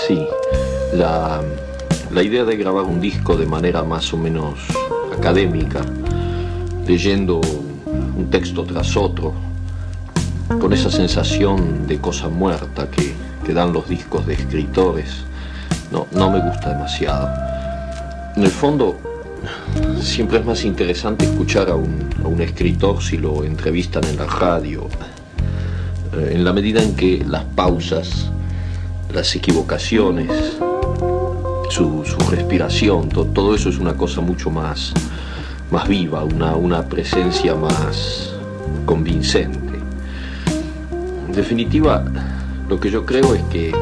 Sí, la, la idea de grabar un disco de manera más o menos académica, leyendo un texto tras otro, con esa sensación de cosa muerta que dan los discos de escritores, no me gusta demasiado. En el fondo, siempre es más interesante escuchar a un escritor si lo entrevistan en la radio, en la medida en que las pausas, las equivocaciones, su respiración, todo eso es una cosa mucho más viva, una presencia más convincente. En definitiva, lo que yo creo es que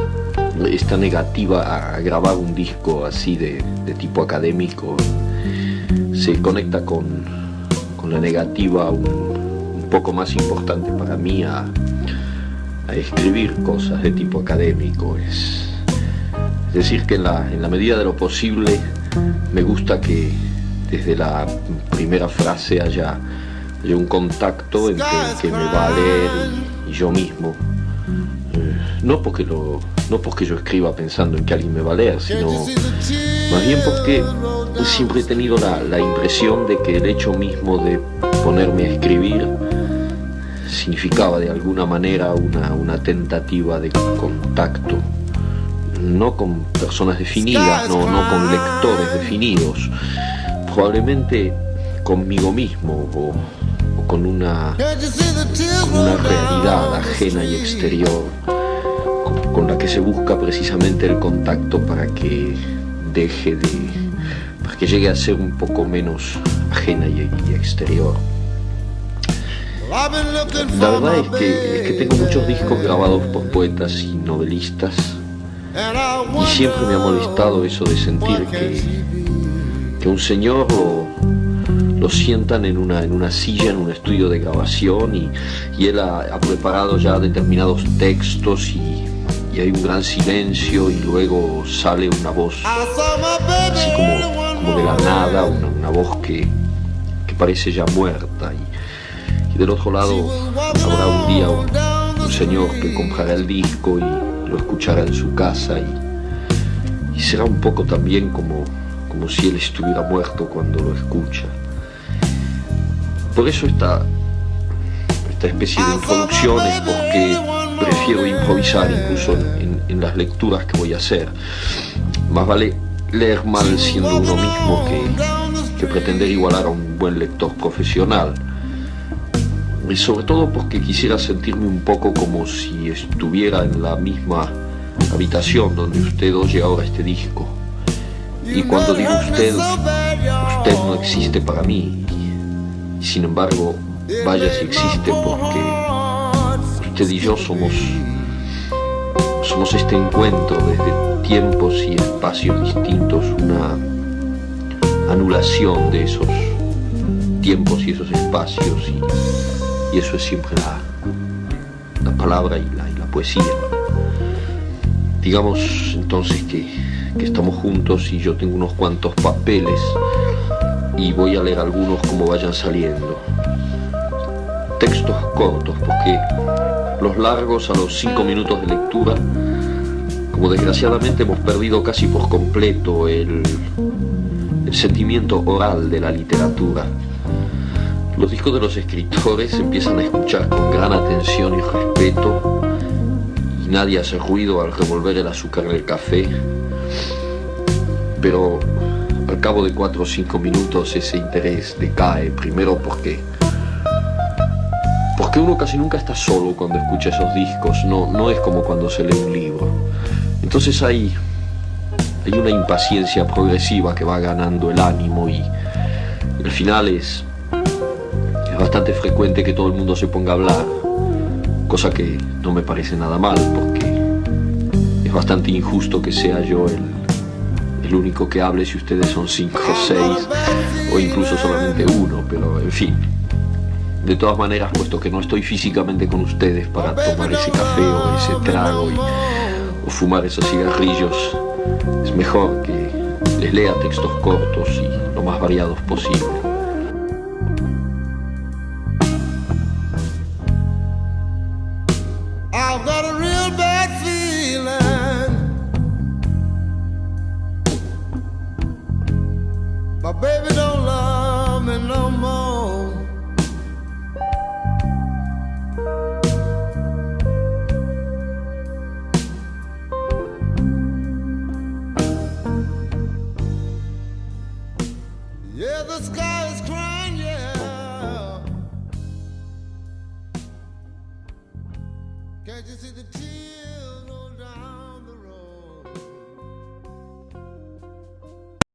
esta negativa a grabar un disco así de tipo académico se conecta con la negativa un poco más importante para mí a escribir cosas de tipo académico. Es decir, que en la medida de lo posible me gusta que desde la primera frase haya un contacto entre el que me va a leer y yo mismo. No porque yo escriba pensando en que alguien me va a leer, sino más bien porque siempre he tenido la impresión de que el hecho mismo de ponerme a escribir significaba de alguna manera una tentativa de contacto, no con personas definidas, no con lectores definidos, probablemente conmigo mismo o con una realidad ajena y exterior con la que se busca precisamente el contacto para que llegue a ser un poco menos ajena y exterior. La verdad es que tengo muchos discos grabados por poetas y novelistas y siempre me ha molestado eso de sentir que un señor lo sientan en una silla en un estudio de grabación y él ha preparado ya determinados textos y hay un gran silencio y luego sale una voz así como de la nada, una voz que parece ya muerta y del otro lado habrá un día un señor que comprará el disco y lo escuchará en su casa y será un poco también como si él estuviera muerto cuando lo escucha. Por eso esta especie de introducciones, porque prefiero improvisar incluso en las lecturas que voy a hacer. Más vale leer mal siendo uno mismo que pretender igualar a un buen lector profesional. Y sobre todo porque quisiera sentirme un poco como si estuviera en la misma habitación donde usted oye ahora este disco. Y cuando digo usted no existe para mí. Y sin embargo, vaya si existe, porque usted y yo somos este encuentro desde tiempos y espacios distintos, una anulación de esos tiempos y esos espacios, y eso es siempre la palabra y la poesía. Digamos entonces que estamos juntos y yo tengo unos cuantos papeles y voy a leer algunos como vayan saliendo. Textos cortos, porque los largos a los 5 minutos de lectura, como desgraciadamente hemos perdido casi por completo el sentimiento oral de la literatura. Los discos de los escritores se empiezan a escuchar con gran atención y respeto y nadie hace ruido al revolver el azúcar en el café, pero al cabo de 4 o 5 minutos ese interés decae, primero porque uno casi nunca está solo cuando escucha esos discos, no es como cuando se lee un libro. Entonces hay una impaciencia progresiva que va ganando el ánimo y al final es bastante frecuente que todo el mundo se ponga a hablar, cosa que no me parece nada mal, porque es bastante injusto que sea yo el único que hable si ustedes son 5 o 6 o incluso solamente uno, pero en fin. De todas maneras, puesto que no estoy físicamente con ustedes para tomar ese café o ese trago o fumar esos cigarrillos, es mejor que les lea textos cortos y lo más variados posible. Can't you see the tears